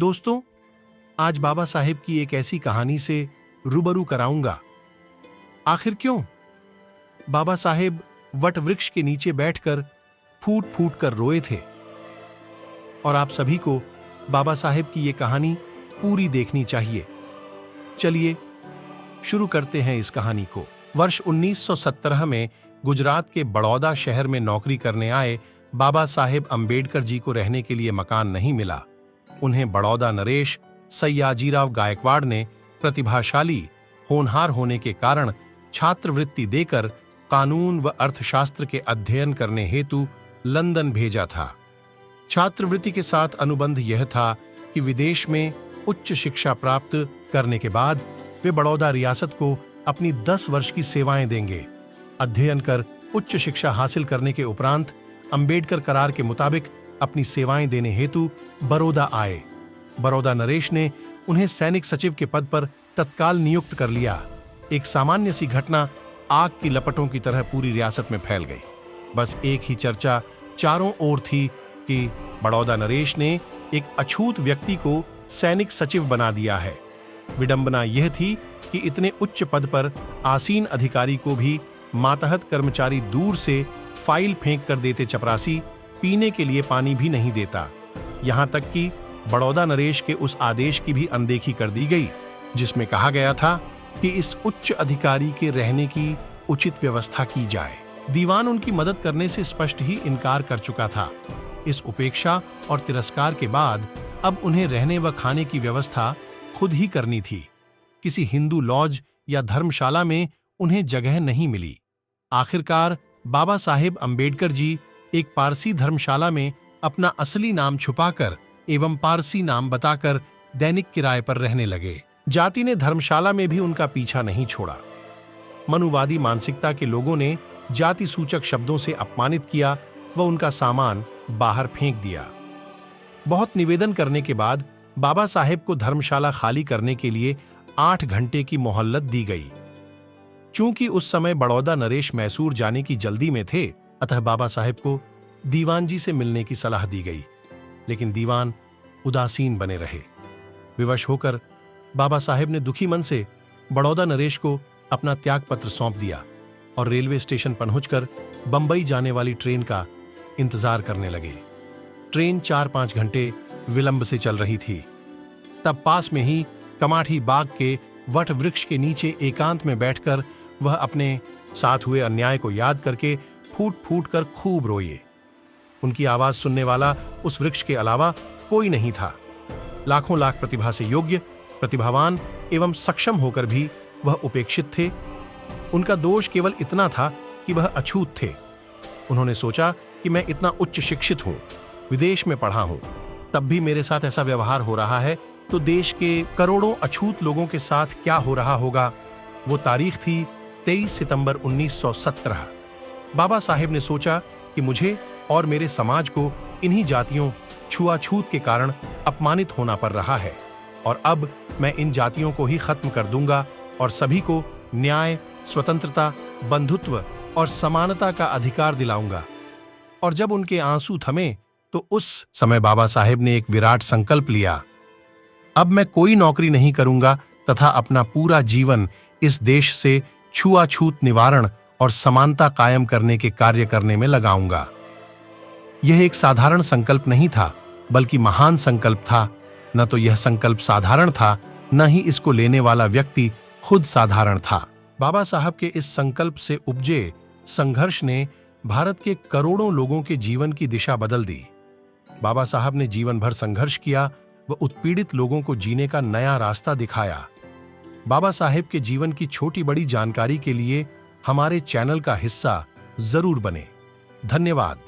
दोस्तों, आज बाबा साहेब की एक ऐसी कहानी से रूबरू कराऊंगा। आखिर क्यों? बाबा साहेब वट वृक्ष के नीचे बैठकर फूट फूट कर रोए थे और आप सभी को बाबा साहेब की ये कहानी पूरी देखनी चाहिए। चलिए शुरू करते हैं इस कहानी को। वर्ष 1917 में गुजरात के बड़ौदा शहर में नौकरी करने आए बाबा साहेब अंबेडकर जी को रहने के लिए मकान नहीं मिला। उन्हें बड़ौदा नरेश सयाजीराव गायकवाड़ ने प्रतिभाशाली होनहार होने के कारण छात्रवृत्ति देकर कानून व अर्थशास्त्र के अध्ययन करने हेतु लंदन भेजा था। छात्रवृत्ति के साथ अनुबंध यह था कि विदेश में उच्च शिक्षा प्राप्त करने के बाद वे बड़ौदा रियासत को अपनी 10 वर्ष की सेवाएं देंगे। अध्ययन कर उच्च शिक्षा हासिल करने के उपरांत अंबेडकर करार के मुताबिक अपनी सेवाएं देने हेतु बड़ौदा आए। बड़ौदा नरेश ने उन्हें सैनिक सचिव के पद पर तत्काल नियुक्त कर लिया। एक सामान्य सी घटना आग की लपटों की तरह पूरी रियासत में फैल गई। बस एक ही चर्चा चारों ओर थी कि बड़ौदा नरेश ने एक अछूत व्यक्ति को सैनिक सचिव बना दिया है। विडंबना यह थी कि इतने उच्च पद पर आसीन अधिकारी को भी मातहत कर्मचारी दूर से फाइल फेंक कर देते चपरासी पीने के लिए पानी भी नहीं देता। यहां तक कि बड़ौदा नरेश के उस आदेश की भी अनदेखी कर दी गई जिसमें कहा गया था कि इस उच्च अधिकारी के रहने की उचित व्यवस्था की जाए। दीवान उनकी मदद करने से स्पष्ट ही इनकार कर चुका था। इस उपेक्षा और तिरस्कार के बाद अब उन्हें रहने व खाने की व्यवस्था खुद ही करनी थी। किसी हिंदू लॉज या धर्मशाला में उन्हें जगह नहीं मिली। आखिरकार बाबा साहेब अंबेडकर जी एक पारसी धर्मशाला में अपना असली नाम छुपाकर एवं पारसी नाम बताकर दैनिक किराए पर रहने लगे। जाति ने धर्मशाला में भी उनका पीछा नहीं छोड़ा। मनुवादी मानसिकता के लोगों ने जाति सूचक शब्दों से अपमानित किया व उनका सामान बाहर फेंक दिया। बहुत निवेदन करने के बाद बाबा साहेब को धर्मशाला खाली करने के लिए 8 घंटे की मोहल्लत दी गई। चूंकि उस समय बड़ौदा नरेश मैसूर जाने की जल्दी में थे, अतः बाबा साहेब को दीवान जी से मिलने की सलाह दी गई, लेकिन दीवान उदासीन बने रहे। विवश होकर बाबा साहेब ने दुखी मन से बड़ौदा नरेश को अपना त्यागपत्र सौंप दिया और रेलवे स्टेशन पहुंचकर बंबई जाने वाली ट्रेन का इंतजार करने लगे। ट्रेन 4-5 घंटे विलंब से चल रही थी। तब पास में ही कमाठी बाग के वट वृक्ष के नीचे एकांत में बैठकर वह अपने साथ हुए अन्याय को याद करके फूट फूट कर खूब रोए। उनकी आवाज सुनने वाला उस वृक्ष के अलावा कोई नहीं था। लाखों लाख प्रतिभा से योग्य, प्रतिभावान एवं सक्षम होकर भी वह उपेक्षित थे। उनका दोष केवल इतना था कि वह अछूत थे। उन्होंने सोचा कि मैं इतना उच्च शिक्षित हूं, विदेश में पढ़ा हूं, तब भी मेरे साथ ऐसा व्यवहार हो रहा है, तो देश के करोड़ों अछूत लोगों के साथ क्या हो रहा होगा। वो तारीख थी 23 सितंबर 1917। बाबा साहेब ने सोचा कि मुझे और मेरे समाज को इन्हीं जातियों छुआछूत के कारण अपमानित होना पड़ रहा है और अब मैं इन जातियों को ही खत्म कर दूंगा और सभी को न्याय, स्वतंत्रता, बंधुत्व और समानता का अधिकार दिलाऊंगा। और जब उनके आंसू थमे तो उस समय बाबा साहेब ने एक विराट संकल्प लिया। अब मैं कोई नौकरी नहीं करूंगा तथा अपना पूरा जीवन इस देश से छुआछूत निवारण और समानता कायम करने के कार्य करने में लगाऊंगा। यह एक साधारण संकल्प नहीं था, बल्कि महान संकल्प था। न तो यह संकल्प साधारण था, न ही इसको लेने वाला व्यक्ति खुद साधारण था। बाबा साहब के इस संकल्प से उपजे संघर्ष ने भारत के करोड़ों लोगों के जीवन की दिशा बदल दी। बाबा साहब ने जीवन भर संघर्ष किया व उत्पीड़ित लोगों को जीने का नया रास्ता दिखाया। बाबा साहेब के जीवन की छोटी बड़ी जानकारी के लिए हमारे चैनल का हिस्सा जरूर बने। धन्यवाद।